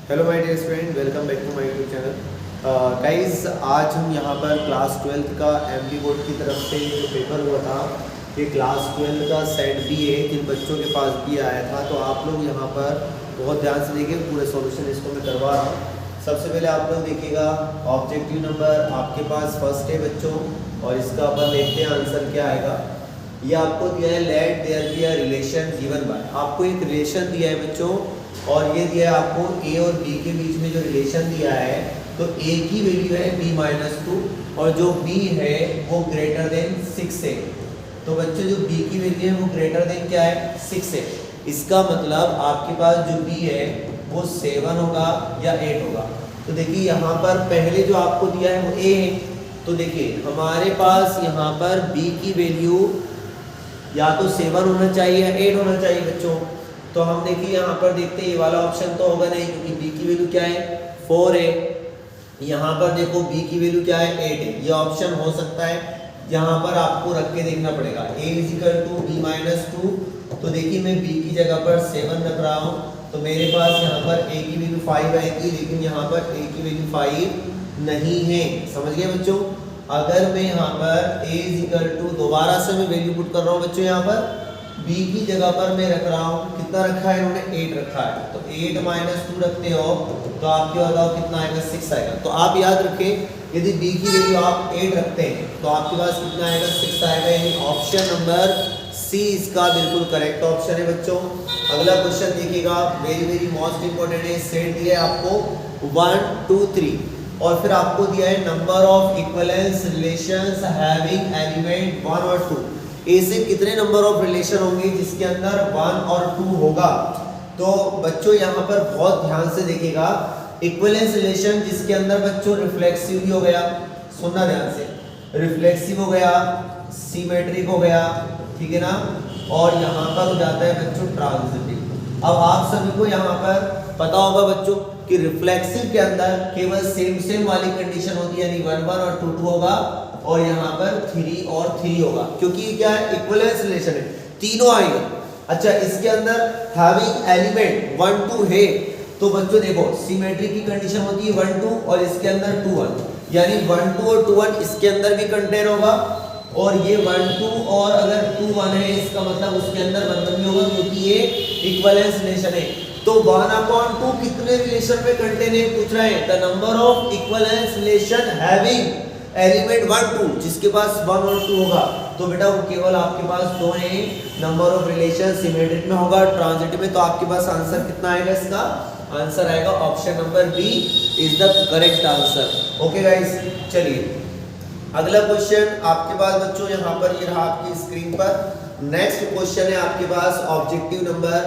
Hello my dear friend, welcome back to my YouTube channel. Guys, आज हम यहाँ पर क्लास 12th का एमपी बोर्ड की तरफ से जो पेपर हुआ था, ये क्लास 12 का सेट बी है, जिन बच्चों के पास भी आया था। तो आप लोग यहाँ पर बहुत ध्यान से देखिए, पूरे सॉल्यूशन इसको मैं करवा रहा हूँ। सबसे पहले आप लोग देखिएगा, ऑब्जेक्टिव नंबर आपके पास फर्स्ट है बच्चों, और इसका अपन देखते हैं आंसर क्या आएगा। ये आपको दिया है, let there be a relation given by. आपको एक रिलेशन दिया है बच्चों, और ये दिया है आपको ए और बी के बीच में जो रिलेशन दिया है। तो ए की वैल्यू है b-2, और जो b है वो ग्रेटर देन 6 है। तो बच्चों जो b की वैल्यू है वो ग्रेटर देन क्या है, 6 है। इसका मतलब आपके पास जो b है वो 7 होगा या 8 होगा। तो देखिए यहाँ पर पहले जो आपको दिया है वो a है। तो देखिए हमारे पास यहाँ पर b की वैल्यू या तो 7 होना चाहिए या 8 होना चाहिए बच्चों। तो हम देखिए यहाँ पर देखते हैं, ये वाला ऑप्शन तो होगा नहीं, क्योंकि b की वैल्यू क्या है, 4 है। यहाँ पर देखो b की वैल्यू क्या है, 8 है। ये ऑप्शन हो सकता है, यहाँ पर आपको रख के देखना पड़ेगा। a = b-2। तो देखिए मैं b की जगह पर 7 रख रहा हूँ, तो मेरे पास यहाँ पर a की वैल्यू 5 आएगी, लेकिन यहाँ पर a की वैल्यू 5 नहीं है। समझ गए बच्चों? अगर मैं यहाँ पर a दोबारा से मैं वैल्यू पुट कर रहा हूँ बच्चों, यहाँ पर b की जगह पर मैं रख रहा हूँ, कितना रखा है इन्होंने, 8 रखा है। तो 8 - 2 रखते हो तो आपके बताओ कितना आएगा, 6 आएगा। तो आप याद रखें, यदि b की वैल्यू आप 8 रखते हैं तो आपके पास कितना आएगा, 6 आएगा। यानी ऑप्शन नंबर सी इसका बिल्कुल करेक्ट ऑप्शन है बच्चों। अगला क्वेश्चन देखिएगा, वेरी वेरी मोस्ट इंपोर्टेंट है। सेट दिया है आपको 1 2 3, और फिर आपको दिया है number of equivalence relations having element 1 और 2। ऐसे कितने नंबर ऑफ रिलेशन होंगे जिसके अंदर 1 और 2 होगा। तो बच्चों यहाँ पर बहुत ध्यान से देखिएगा, इक्विवेलेंस रिलेशन जिसके अंदर बच्चों रिफ्लेक्सिव भी हो गया, सुनना ध्यान से, रिफ्लेक्सिव हो गया, सिमेट्रिक हो गया, ठीक है ना, और यहाँ पर हो जाता है बच्चों ट्रांजिटिव। अब आप सभी को यहाँ पर पता होगा बच्चों कि रिफ्लेक्सिव के अंदर केवल सेम वाली कंडीशन होती है, यानी 1 1 और 2 2 होगा, और यहाँ पर 3 और 3 होगा, क्योंकि क्या है, इक्विवेलेंस रिलेशन है, तीनों आएंगे। अच्छा, इसके अंदर हैविंग एलिमेंट 1 2 है, तो बच्चों देखो सिमेट्री की कंडीशन होती है 1 2, और इसके अंदर 2 1, यानी 1 2 और 2 1 इसके अंदर भी कंटेन होगा, और ये 1 2 और अगर 2 1 है, इसका मतलब उसके अंदर 1 1 भी होगा, क्योंकि ये इक्विवेलेंस रिलेशन है। तो 1/2 कितने रिलेशन में कंटेन है पूछ रहा है, the number of equivalence relation having element 1 2, जिसके पास 1 और 2 होगा। तो बेटा वो केवल आपके पास 2 हैं, नंबर ऑफ रिलेशन सिमेट्रिक में होगा, ट्रांजिटिव में। तो आपके पास आंसर कितना आएगा, इसका आंसर आएगा option number B is the correct answer. Okay guys, चलिए अगला क्वेश्चन आपके पास बच्चों यहाँ पर ये रहा आपकी स्क्रीन पर। नेक्स्ट क्वेश्चन है आपके पास ऑब्जेक्टिव नंबर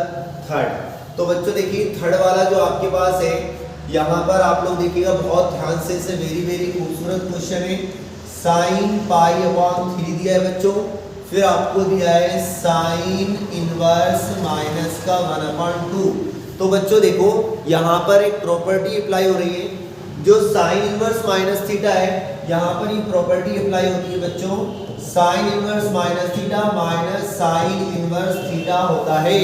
3। तो बच्चों देखिए थर्ड वाला जो आपके पास है, यहाँ पर आप लोग देखिएगा बहुत ध्यान से, इसे वेरी वेरी खूबसूरत क्वेश्चन है। sin π/3 दिया है बच्चों, फिर आपको दिया है sin इनवर्स माइनस का 1/2। तो बच्चों देखो यहाँ पर एक प्रॉपर्टी अप्लाई हो रही है, जो sin इनवर्स माइनस थीटा है, यहाँ पर ये प्रॉपर्टी अप्लाई होती है बच्चों, sin inverse minus theta minus sin inverse theta होता है।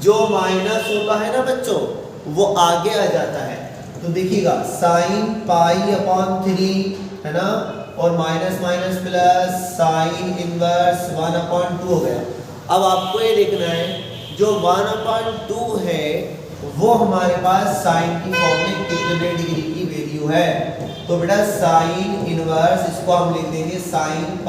जो माइनस होता है ना बच्चों, वो आगे आ जाता है। तो देखिएगा sin π/3 है ना, और minus minus plus sin inverse 1/2 हो गया। अब आपको ये देखना है, जो 1/2 है वो हमारे पास sin की फॉर्म में कितने डिग्री की वैल्यू है। तो बेटा sin इनवर्स, इसको हम लिख देंगे sin π/,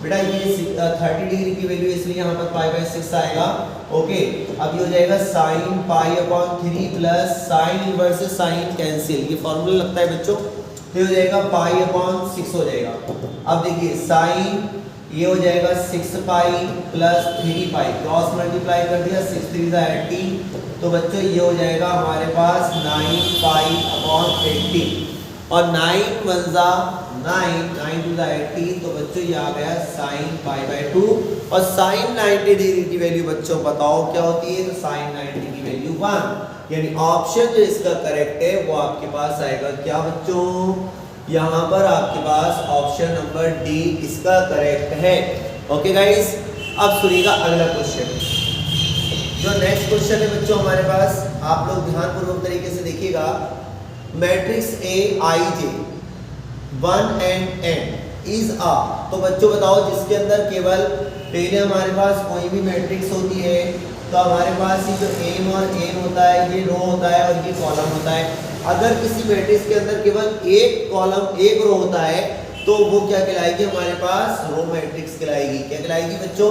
बेटा ये 30 डिग्री की वैल्यू, इसलिए यहाँ पर π/6 आएगा। ओके, अब ये हो जाएगा sin π/3 प्लस sin इनवर्स से sin कैंसिल, ये फॉर्मूला लगता है बच्चों, तो हो जाएगा π/6 हो जाएगा। अब देखिए sin ये हो जाएगा 6π प्लस 3π, क्रॉस मल्टीप्लाई कर दिया, 6 3 18। तो बच्चों ये हो जाएगा हमारे पास 9π/18, और 9 1 9 9 2 18। तो बच्चों ये आ गया sin π/2, और sin 90 डिग्री की वैल्यू बच्चों बताओ क्या होती है, तो sin 90 की वैल्यू 1, यानी ऑप्शन जो इसका करेक्ट है वो आपके पास आएगा क्या बच्चों, यहाँ पर आपके पास ऑप्शन नंबर डी इसका करेक्ट है। ओके गाइस, अब सुनिएगा अगला क्वेश्चन। जो नेक्स्ट क्वेश्चन है बच्चों हमारे पास आप लोग ध्यानपूर्वक तरीके से देखिएगा, matrix A I J 1 and n is a, तो बच्चों बताओ जिसके अंदर केवल पहले हमारे पास कोई भी मैट्रिक्स होती है तो हमारे पास ये जो m और n होता है ये रो होता है और ये कॉलम होता है। अगर किसी मैट्रिक्स के अंदर केवल एक कॉलम एक रो होता है तो वो क्या कहलाएगी, हमारे पास रो मैट्रिक्स कहलाएगी। क्या कहलाएगी बच्चों,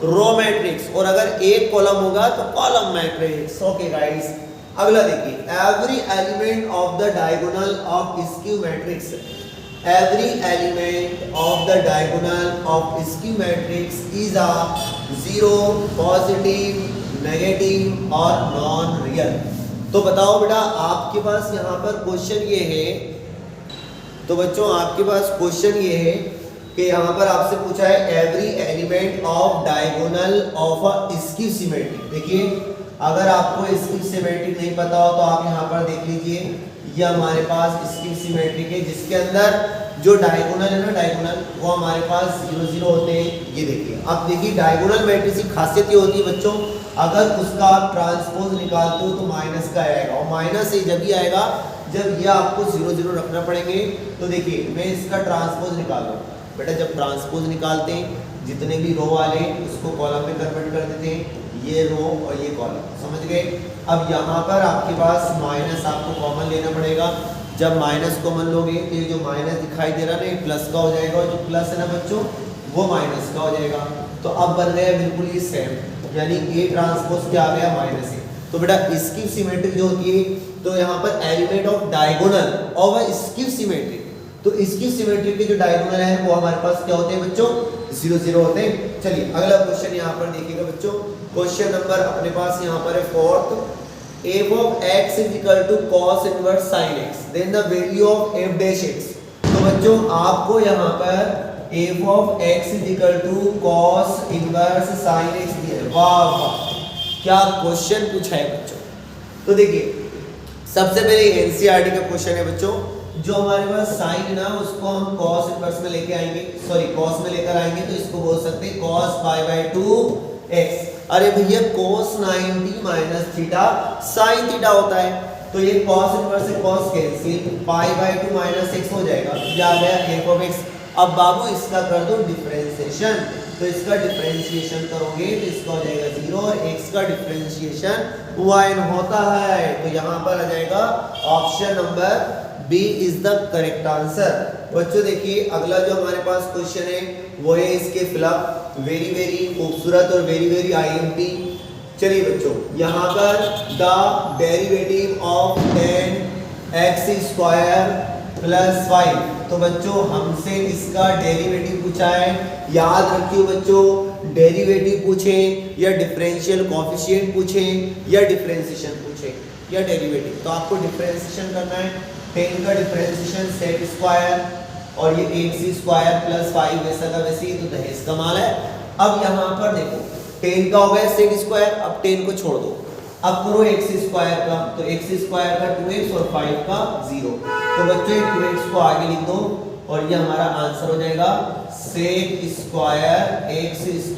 रो मैट्रिक्स। और अगर एक कॉलम होगा तो कॉलम मैट्रिक्स। ओके गाइस, अगला देखिए, every element of the diagonal of skew matrix, every element of the diagonal of skew matrix is a zero, positive, negative और नॉन रियल। तो बताओ बेटा, आपके पास यहाँ पर क्वेश्चन ये है, तो बच्चों आपके पास क्वेश्चन ये है कि यहाँ पर आपसे पूछा है every element of diagonal of a skew symmetric. देखिए, अगर आपको स्क्यू सिमेट्रिक नहीं पता हो तो आप यहाँ पर देख लीजिए, ये हमारे पास स्क्यू सिमेट्रिक है जिसके अंदर जो डायगोनल है ना, डायगोनल वो हमारे पास 0 0 होते हैं। ये देखिए, अब देखिए डायगोनल मैट्रिक्स की खासियत ये होती है बच्चों, अगर उसका आप ट्रांसपोज निकालते हो तो माइनस का आएगा, और माइनस से जब ही आएगा जब ये आपको 0 0 रखना पड़ेंगे। तो देखिए मैं इसका ट्रांसपोज निकाल रहा हूँ बेटा, जब ट्रांसपोज निकालते हैं जितने भी रो वाले उसको कॉलम में कन्वर्ट कर देते हैं, ये रो और ये कॉलम, समझ गए। अब यहाँ पर आपके पास माइनस आपको कॉमन लेना पड़ेगा, जब माइनस कॉमन लोगे तो ये जो माइनस दिखाई दे रहा है ना, ये प्लस का हो जाएगा, और जो प्लस है ना बच्चों वो माइनस का हो जाएगा। तो अब बन गया बिल्कुल ये सेम, यानी ए ट्रांसपोज क्या आ गया, माइनस ए। तो बेटा स्क्यू सिमेट्रिक जो होती है, तो यहाँ पर element of diagonal of a skew symmetric, तो स्क्यू सिमेट्रिक के जो डायगोनल है वो हमारे पास क्या होते हैं बच्चों, 0 0 होते हैं। चलिए अगला क्वेश्चन यहाँ पर देखिएगा बच्चों, क्वेश्चन नंबर अपने पास यहाँ पर है 4th, f of x is equal to cos inverse sin x, then the value of f dash x। तो बच्चों आपको यहाँ पर f of x is equal to cos inverse sin x दिया है। वाह वाह, क्या क्वेश्चन पूछा है बच्चों। तो देखिए सबसे पहले एनसीईआरटी का क्वेश्चन है बच्चों, जो हमारे पास साइन है ना उसको हम cos इनवर्स में लेके आएंगे, सॉरी cos में लेकर आएंगे, तो इसको बोल सकते हैं cos π/2 x। अरे भैया cos 90 minus theta sine theta होता है, तो ये cos इनवर्स से cos कैंसिल, π/2 माइनस x हो जाएगा, ये आ गया f of x। अब बाबू इसका कर दो डिफरेंशिएशन, तो इसका डिफरेंशिएशन करोगे तो इसका हो जाएगा 0 और x का डिफरेंशिएशन y होता है, तो यहाँ पर आ जाएगा option number B is the correct answer. बच्चों देखिए अगला जो हमारे पास क्वेश्चन है वो है इसके फिलअप, वेरी वेरी खूबसूरत और वेरी वेरी आईएमपी। चलिए बच्चों, यहाँ पर द डेरिवेटिव ऑफ 10x² + 5, तो बच्चों हमसे इसका डेरिवेटिव पूछा है। याद रखियो बच्चों, डेरिवेटिव पूछे या डिफरेंशियल कोएफिशिएंट पूछे या डिफरेंशिएशन पूछे या डेरिवेटिव, तो आपको डिफरेंशिएशन करना है। 10 का डिफरेंशिएशन सेक स्क्वायर और ये 8c² + 5 वैसा का वैसे ही, तो दहेज कमाल है। अब यहाँ पर देखो 10 का हो गया सेक स्क्वायर, अब 10 को छोड़ दो, अब करो x² का, तो x² का 2x और 5 का 0, तो बच्चों 2x को आगे लिख दो और ये हमारा आंसर हो जाएगा सेक स्क्वायर x² +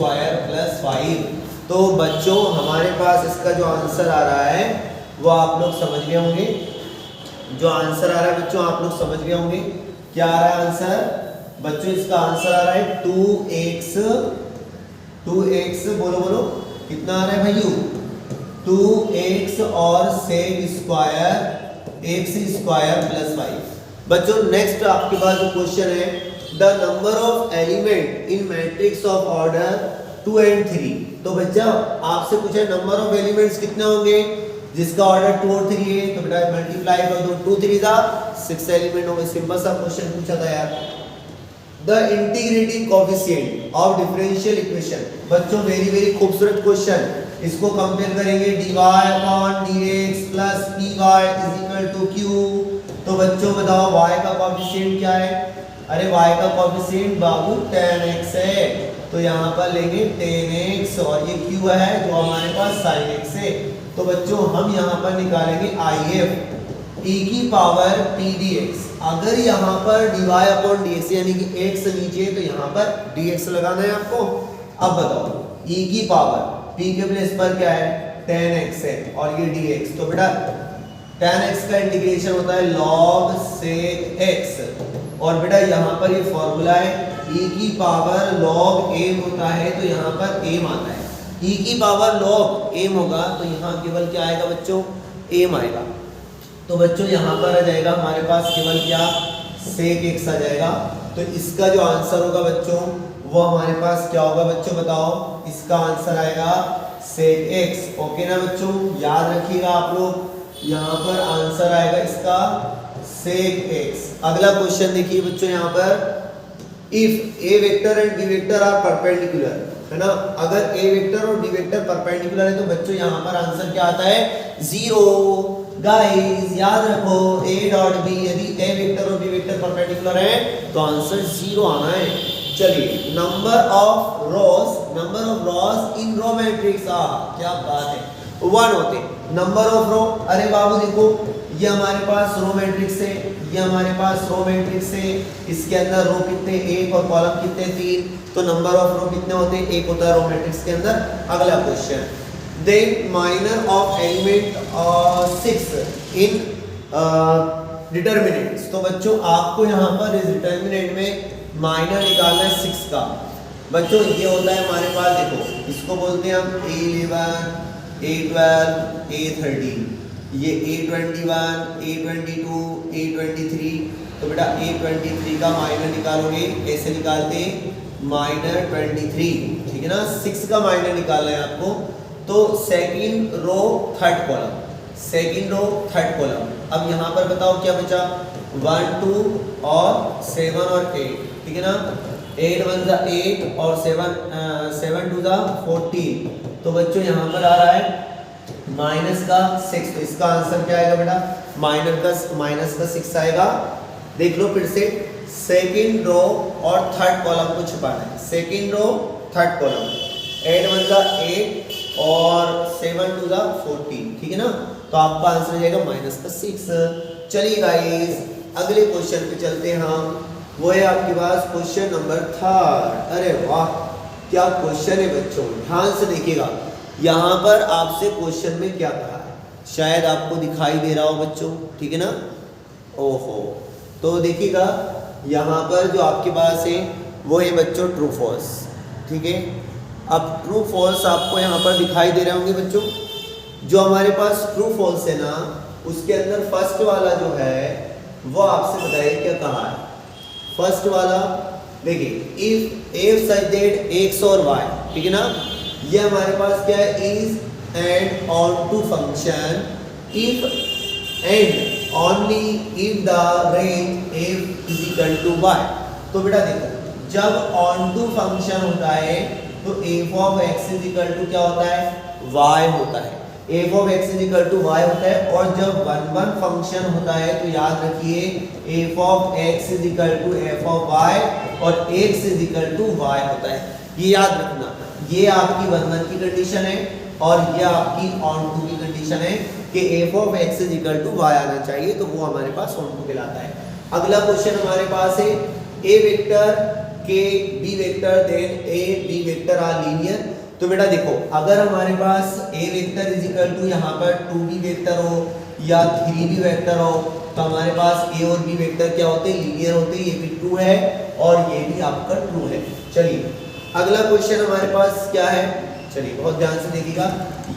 5। तो बच्चों हमारे पास इसका जो आंसर आ रहा है वो आप लोग समझ गए होंगे, जो आंसर आ रहा है बच्चों आप लोग समझ गए होंगे। क्या आ रहा है आंसर बच्चों, इसका आंसर आ रहा है 2x, बोलो बोलो कितना आ रहा है भाइयों, 2x और सेक स्क्वायर x² + 5। बच्चों नेक्स्ट आपके पास जो क्वेश्चन है, the number of element in matrix of order 2 and 3। तो बच्चा आपसे पूछा नंबर ऑफ एलिमेंट्स कितने होंगे, जिसका ऑर्डर 2 और 3 है, तो बेटा मल्टीप्लाई कर दो, 2 3 6 एलिमेंट होंगे। सिंपल सा क्वेश्चन पूछा था यार। The integrating coefficient of differential equation, बच्चों वेरी वेरी खूबसूरत क्वेश्चन, इसको कंपेयर करेंगे dy/dx + py = q। तो बच्चों बताओ y का कोएफिशिएंट क्या है, अरे y का कोएफिशिएंट बाबू 10x है, तो यहाँ पर लेंगे 10x और ये q है जो हमारे पास sin x है। तो बच्चों हम यहाँ पर निकालेंगे IF e⁻t dx। अगर यहाँ पर dy/dx यानी कि x नीचे तो यहाँ पर dx लगाना है आपको। अब बताओ e⁻, p के प्लेस पर क्या है 10x है और ये dx। तो बेटा 10x का इंटीग्रेशन होता है log sec x और बेटा यहाँ पर ये फॉर्मूला है e की पावर log m होता है तो यहाँ पर m आता है। e की पावर log m होगा तो यहाँ केवल क्या आएगा बच्चों, m आएगा। तो बच्चों यहाँ पर आ जाएगा हमारे पास केवल क्या, sec x आ जाएगा। तो इसका जो आंसर होगा बच्चों वो हमारे पास क्या होगा बच्चों बताओ, इसका आंसर आएगा sec x। ओके ना बच्चों, याद रखिएगा आप लोग, यहाँ पर आंसर आएगा इसका sec x। अगला क्वेश्चन देखिए बच्चों, यहाँ पर if a vector and b vector are perpendicular, है ना, अगर a वेक्टर और b वेक्टर परपेंडिकुलर है तो बच्चों यहाँ पर आंसर क्या आता है, 0। गाइस याद रखो a डॉट b, यदि a वेक्टर और b वेक्टर परपेंडिकुलर है तो आंसर 0 आना है। चलिए number of rows in row matrix, क्या बात है, 1 होते। नंबर ऑफ रो, अरे बाबू देखो ये हमारे पास रो मैट्रिक्स है, ये हमारे पास रो मैट्रिक्स है, इसके अंदर रो कितने 1 और कॉलम कितने 3, तो नंबर ऑफ रो कितने होते हैं, 1 होता है रो मैट्रिक्स के अंदर। अगला question, then minor of element 6 in determinants. तो बच्चों आपको यहाँ पर इस डिटर्मिनेंट में माइनर निकालना है 6 का। बच्चों ये होता है हमारे पास, देखो इसको बोलते हैं हम A11 A12 A13, ये A21 A22 A23। तो बेटा A23 का माइनर निकालोगे, कैसे निकालते, माइनर 23, ठीक है ना, 6 का माइनर निकालना है आपको। तो second row third column, second row third column. अब यहाँ पर बताओ क्या बचा, 1 2 और 7 और 8, ठीक है ना, 8 1 जा 8 और 7 2 जा 14। तो बच्चों यहाँ पर आ रहा है माइनस का 6, तो इसका आंसर क्या आएगा बेटा, माइनस का 6 आएगा। देख लो फिर से, सेकंड रो और थर्ड कॉलम को छुपाना है, सेकंड रो थर्ड कॉलम, 8 1 जा 8 और 7 2 जा 14, ठीक है ना, तो आपका आंसर हो जाएगा माइनस का 6। चलिए गाइस अगले क्वेश्चन पे चलते हैं हम, वो है आपके पास क्वेश्चन नंबर 3। अरे वाह क्या क्वेश्चन है बच्चों, ध्यान से देखिएगा। यहाँ पर आपसे क्वेश्चन में क्या कहा है, शायद आपको दिखाई दे रहा हो बच्चों, ठीक है ना, ओहो, तो देखिएगा यहाँ पर जो आपके पास है वो है बच्चों ट्रू फॉल्स, ठीक है। अब ट्रू फॉल्स आपको यहाँ पर दिखाई दे रहे होंगे बच्चों। जो हमारे पास ट्रू फॉल्स है ना, उसके अंदर फर्स्ट वाला जो है वो आपसे बताइए क्या कहा है। फर्स्ट वाला देखिए, इफ सच दैट x और y, ठीक है ना, ये हमारे पास क्या है, is and onto function if and only if the range f is equal to y। तो बेटा देखो, जब ऑन टू फंक्शन होता है तो f of x is equal to क्या होता है, y होता है, f of x is equal to y होता है। और जब 1 1 फंक्शन होता है तो याद रखिए f of x is equal to f of y और x is equal to y होता है। ये याद रखना, ये आपकी 1 1 की कंडीशन है और ये आपकी ऑन टू की कंडीशन है कि f of x is equal to y आना चाहिए, तो वो हमारे पास ऑन टू कहलाता है। अगला क्वेश्चन हमारे पास है a वेक्टर के b vector then a b vector are linear. तो बेटा देखो, अगर हमारे पास a vector is equal to यहाँ पर 2b वेक्टर हो या 3b वेक्टर हो तो हमारे पास a और b वेक्टर क्या होते हैं, लीनियर होते हैं। ये भी ट्रू है और ये भी आपका ट्रू है। चलिए अगला क्वेश्चन हमारे पास क्या है, चलिए बहुत ध्यान से देखिएगा,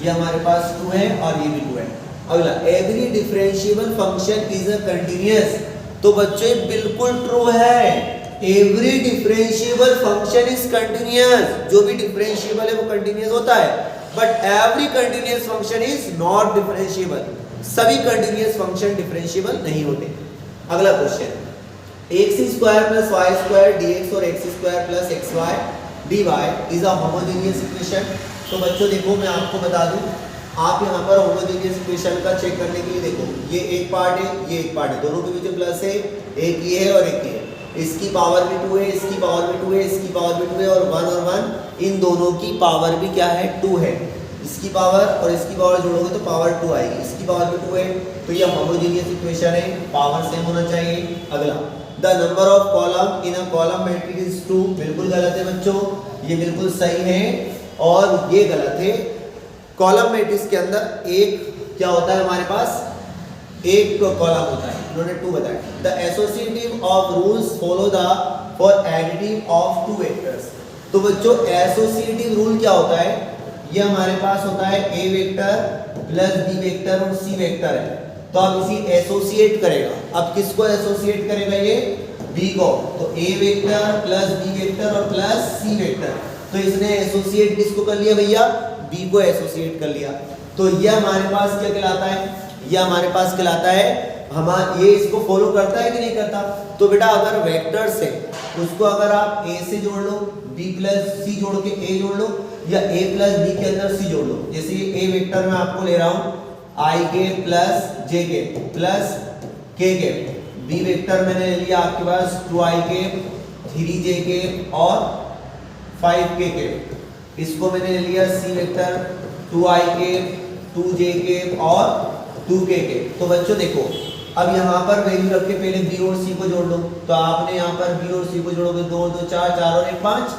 ये हमारे पास ट्रू है और ये भी ट्रू है। अगला, every differentiable function is a continuous. तो बच्चे बिल्कुल ट्रू है, every differentiable function is continuous. जो भी डिफरेंशिएबल है वो कंटीन्यूअस होता है, but every continuous function is not differentiable. सभी कंटीन्यूअस फंक्शन डिफरेंशिएबल नहीं होते। अगला question, x square plus y square dx और x square plus xy dy is a homogeneous equation. तो बच्चों देखो, मैं आपको बता दूं, आप यहाँ पर होमोजेनियस इक्वेशन का चेक करने के लिए देखो, ये एक पार्ट है, ये एक पार्ट है, दोनों के बीच प्लस है, एक ये है और एक ये है, इसकी पावर भी 2 है, इसकी पावर भी 2 है, इसकी पावर भी 2 है, और 1 और 1 इन दोनों की पावर भी क्या है, 2 है। इसकी पावर और इसकी पावर जोड़ोगे तो पावर 2 आएगी, इसकी पावर भी 2 है, तो ये होमोजेनियस इक्वेशन है, पावर सेम होना चाहिए। अगला, the number of column in a column matrix is 2। बिल्कुल गलत है बच्चों, ये बिल्कुल सही है और ये गलत है। कॉलम मैट्रिक्स के अंदर एक क्या होता है हमारे पास, एक कॉलम होता है, इन्होंने 2 बताया। The associative of rules follow the for additive of 2 vectors. तो बच्चों एसोसिएटिव रूल क्या होता है, ये हमारे पास होता है ए वेक्टर प्लस बी वेक्टर और सी वेक्टर है, तो अब इसी एसोसिएट करेगा। अब किसको एसोसिएट करेगा, ये बी को, तो ए वेक्टर प्लस बी वेक्टर और प्लस सी वेक्टर, तो इसने एसोसिएट किसको कर लिया भैया, बी को एसोसिएट कर लिया। तो ये हमारे पास क्या कहलाता है, ये हमारे पास कहलाता है ये इसको फॉलो करता है कि नहीं करता। तो बेटा अगर वेक्टर से उसको अगर आप ए से जोड़ लो, बी प्लस सी जोड़ के ए जोड़ लो, या ए प्लस बी के अंदर सी जोड़ लो। जैसे ए वेक्टर में आपको ले रहा हूं आई के प्लस जे के प्लस के, बी वेक्टर मैंने ले लिया आपके पास 2i के 3j के और 5k के, इसको मैंने ले लिया सी वेक्टर 2i के 2j के और 2k के। तो बच्चों देखो अब यहाँ पर वैल्यू रख के पहले b और c को जोड़ लो, तो आपने यहाँ पर b और c को जोड़ोगे 2 2 4 4 और 1 5,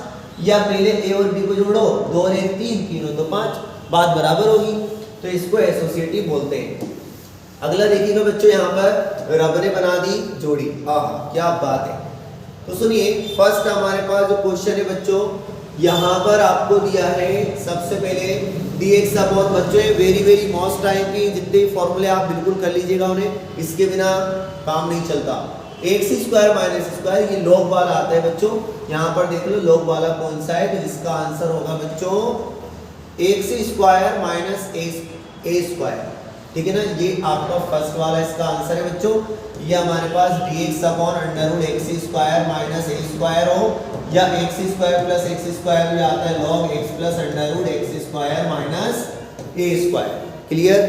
या पहले a और b को जोड़ो 2 और 1 3 3 और 2 5, बात बराबर होगी, तो इसको एसोसिएटिव बोलते हैं। अगला देखिएगा बच्चों, यहाँ पर रब ने बना दी जोड़ी, आहा क्या बात है। तो सुनिए फर्स्ट हमारे पास जो क्वेश्चन है बच्चों, यहाँ पर आपको दिया है सबसे पहले dx अपॉन, बच्चों वेरी मोस्ट टाइम की जितने फॉर्मूले आप बिल्कुल कर लीजिएगा उन्हें, इसके बिना काम नहीं चलता। एक्स स्क्वायर माइनस स्क्वायर, ये लॉग वाला आता है बच्चों, यहाँ पर देख लो लॉग वाला कौन सा है, तो इसका आंसर होगा बच्चों x square minus a square, ठीक है ना, ये आपका फर्स्ट वाला इसका आंसर है बच्चों। ये हमारे पास dx upon under root x square minus a square हो, या x square plus x square में आता है log x plus under root x square minus a square. Clear,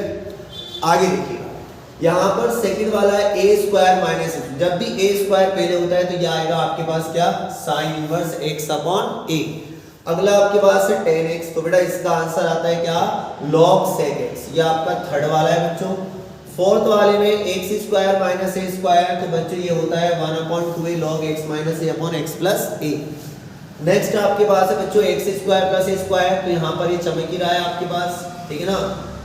आगे देखिए यहाँ पर सेकंड वाला है ए स्क्वायर माइनस, जब भी ए स्क्वायर पहले होता है तो यह आएगा आपके पास क्या, साइन इनवर्स एक्स अपॉन ए। अगला आपके पास है tan x, तो बेटा इसका आंसर आता है क्या, log sec x, ये आपका थर्ड वाला है बच्चों। फोर्थ वाले में x square minus a square, तो बच्चों ये होता है 1/2a log x माइनस ए अपॉन एक्स प्लस ए। नेक्स्ट आपके पास है बच्चों एक्स स्क्वायर प्लस ए स्क्वायर, तो यहाँ पर ये चमक ही रहा है आपके पास, ठीक है ना,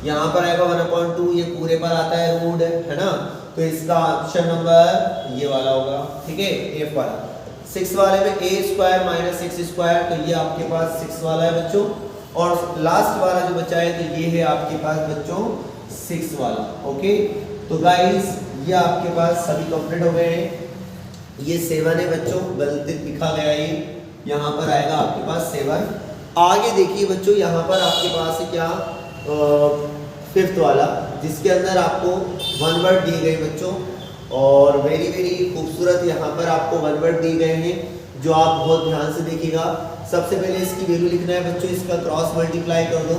यहाँ पर आएगा 1/2, ये पूरे पर आता है रूट है ना, तो इसका ऑप्शन नंबर ये वाला होगा, ठीक है, एफ वाला। 6 वाले में ए स्क्वायर माइनस एक्स स्क्वायर, तो ये आपके पास 6 वाला है बच्चों। और लास्ट वाला जो बचा है तो ये है आपके पास बच्चों 6 वाला। ओके, तो गाइस ये आपके पास सभी कंप्लीट हो गए हैं। ये 7 है बच्चों, गलती लिखा गया है, यहाँ पर आएगा आपके पास 7। आगे देखिए बच्चों, यहाँ पर आपके पास है क्या, 5th वाला, जिसके अंदर आपको 1 वर्ड दिए गए बच्चों, और वेरी खूबसूरत यहाँ पर आपको 1 वर्ड दिए गए हैं जो आप बहुत ध्यान से देखिएगा। सबसे पहले इसकी वैल्यू लिखना है बच्चों, इसका क्रॉस मल्टीप्लाई कर दो,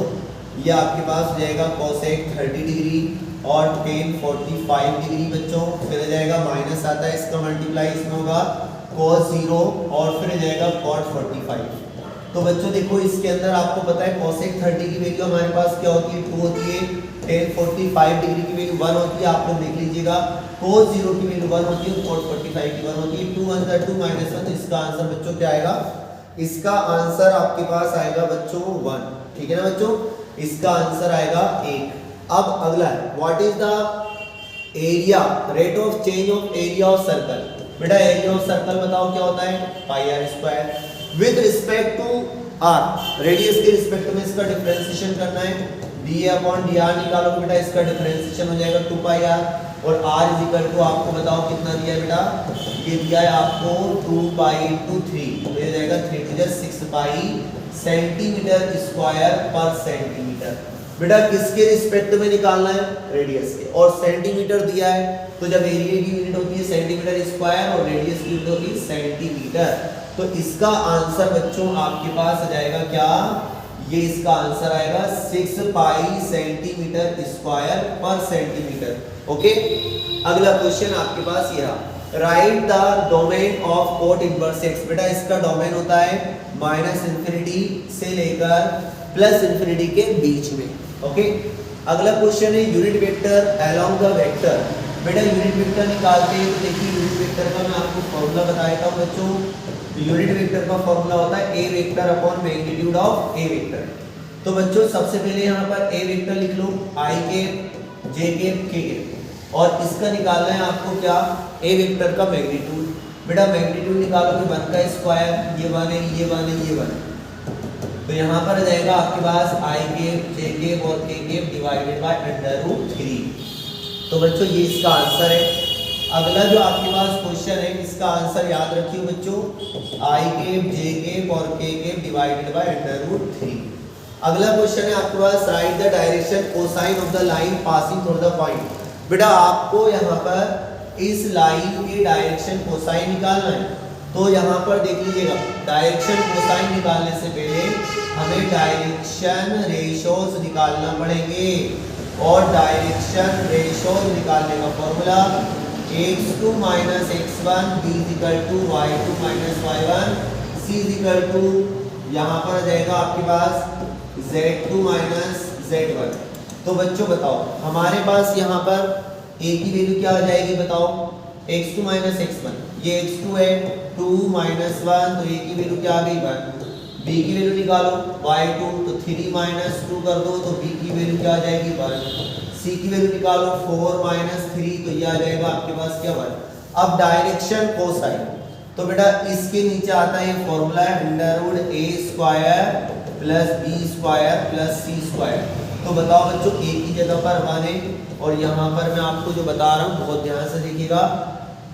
ये आपके पास हो जाएगा कोसेक 30 डिग्री और टेन 45 डिग्री बच्चों, फिर हो जाएगा माइनस आता है, इसका मल्टीप्लाई इसमें होगा cos 0 और फिर हो जाएगा cot 45। तो बच्चों देखो इसके अंदर आपको पता है कोसेक 30 की वैल्यू हमारे पास क्या होती है, 2 होती है, टेन 45 डिग्री की वैल्यू 1 होती है, आप लोग देख लीजिएगा, cos 0 की वैल्यू 1 होती है, cot 45 की 1 होती है, 2 × 2 -1, तो इसका आंसर बच्चों क्या आएगा, इसका आंसर आपके पास आएगा बच्चों 1, ठीक है ना बच्चों, इसका आंसर आएगा 1। अब अगला है what is the area, rate of change of area of circle. बेटा एरिया ऑफ सर्कल बताओ क्या होता है, pi r square with respect to r, radius के रिस्पेक्ट में इसका डिफरेंशिएशन करना है, dA/dr निकालो बेटा, इसका डिफरेंशिएशन हो जाएगा 2 पाई आर, और r इज इक्वल टू आपको बताओ कितना दिया है बेटा, ये दिया है आपको 2 पाई × 3, तो ये जाएगा 3 × 6 पाई सेंटीमीटर स्क्वायर पर सेंटीमीटर। बेटा किसके रिस्पेक्ट में निकालना है, रेडियस के, और सेंटीमीटर दिया है, तो जब एरिया की यूनिट होती है सेंटीमीटर स्क्वायर और रेडियस की यूनिट होती है सेंटीमीटर, तो इसका आंसर बच्चों आपके पास आ जाएगा क्या, ये इसका आंसर आएगा 6 पाई सेंटीमीटर स्क्वायर पर सेंटीमीटर। ओके, अगला क्वेश्चन आपके पास ये रहा, right the domain of cot inverse x. बेटा इसका डोमेन होता है -∞ से लेकर +∞ के बीच में। ओके, अगला क्वेश्चन है unit vector along the vector. बेटा यूनिट वेक्टर निकालते हैं, तो देखिए यूनिट वेक्टर का मैं आपको फॉर्मूला बताया था बच्चों, यूनिट वेक्टर का फॉर्मूला होता है a vector upon magnitude of a vector. तो बच्चों सबसे पहले यहाँ पर ए वेक्टर लिख लो, आई कैप, जे कैप, के कैप, और इसका निकालना है आपको क्या, ए वेक्टर का मैग्नीट्यूड। बेटा मैग्नीट्यूड निकालोगे 1 का स्क्वायर, ये 1 है, ये 1 है, ये 1 है, तो यहाँ पर आ जाएगा आपके पास आई कैप, जे कैप और के कैप डिवाइडेड बाय √3। तो बच्चों ये इसका आंसर है। अगला जो आपके पास क्वेश्चन है, इसका आंसर याद रखिए बच्चों, आई कैप, जे कैप और के कैप डिवाइडेड बाय √3। अगला क्वेश्चन है आपके पास, write the direction cosine of the line passing through the point. बेटा आपको यहाँ पर इस लाइन के डायरेक्शन कोसाइन निकालना है। तो यहाँ पर देख लीजिएगा, डायरेक्शन कोसाइन निकालने से पहले हमें डायरेक्शन रेशोज निकालना पड़ेंगे, और डायरेक्शन रेशोज निकालने का formula x2 - x1 b = y2 - y1 c = यहाँ पर आ जाएगा आपके पास z2 - z1। तो बच्चों बताओ हमारे पास यहाँ पर a की वैल्यू क्या आ जाएगी, बताओ, x2 - x1, ये x2 है, 2 - 1 तो a की वैल्यू क्या आ गई 1, b की वैल्यू निकालो y2, तो 3 - 2 कर दो तो b की वैल्यू क्या आ जाएगी 1, c की वैल्यू निकालो 4 - 3 तो ये आ जाएगा आपके पास क्या 1। अब डायरेक्शन कोसाइन, तो बेटा इसके नीचे आता है फॉर्मूला √a² + b² + c²। तो बताओ बच्चों a की जगह पर 1 है, और यहाँ पर मैं आपको जो बता रहा हूँ बहुत ध्यान से देखिएगा,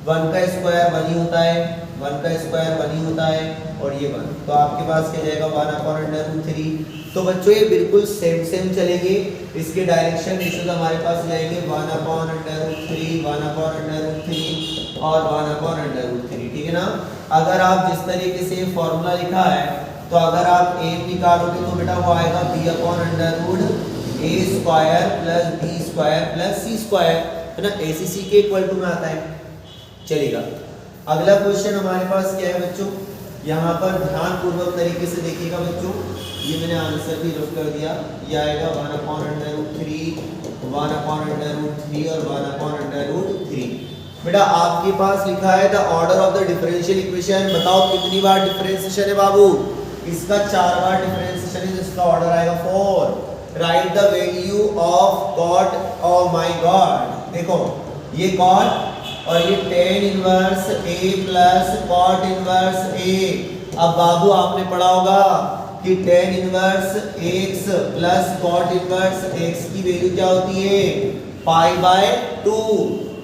1 का स्क्वायर 1 ही होता है, 1 का स्क्वायर 1 ही होता है, और ये 1, तो आपके पास क्या जाएगा 1/√3। तो बच्चों ये बिल्कुल सेम चलेंगे, इसके डायरेक्शन रेशोज हमारे पास जाएंगे 1/√3, 1/√3 और 1/√3, ठीक है ना। अगर आप जिस तरीके से फॉर्मूला लिखा है, तो अगर आप a निकालोगे तो बेटा वो आएगा b/√a² + b² + c², है ना, ACC के इक्वल टू में आता है, चलेगा। अगला क्वेश्चन हमारे पास क्या है बच्चों, यहाँ पर ध्यानपूर्वक तरीके से देखिएगा बच्चों, ये मैंने आंसर भी रख कर दिया, ये आएगा 1/√3, 1/√3 और 1/√3। बेटा आपके पास लिखा है the order of the differential equation, बताओ कितनी बार डिफरेंशिएशन है बाबू, इसका 4 बार डिफरेंशिएशन है, जिसका ऑर्डर आएगा 4। Write the value of cot, oh my god, देखो ये कॉट और ये tan inverse a plus cot inverse a। अब बाबू आपने पढ़ा होगा कि tan inverse x plus cot inverse x की वैल्यू क्या होती है π/2।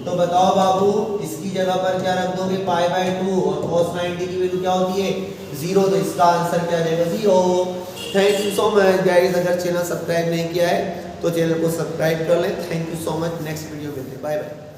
तो बताओ बाबू इसकी जगह पर क्या रख दोगे π/2, और cos 90 की वैल्यू क्या होती है 0, तो इसका आंसर क्या जाएगा 0। Thank you so much guys, अगर चैनल सब्सक्राइब नहीं किया है तो चैनल को सब्सक्राइब कर लें। Thank you so much, next video मिलते हैं, बाय बाय।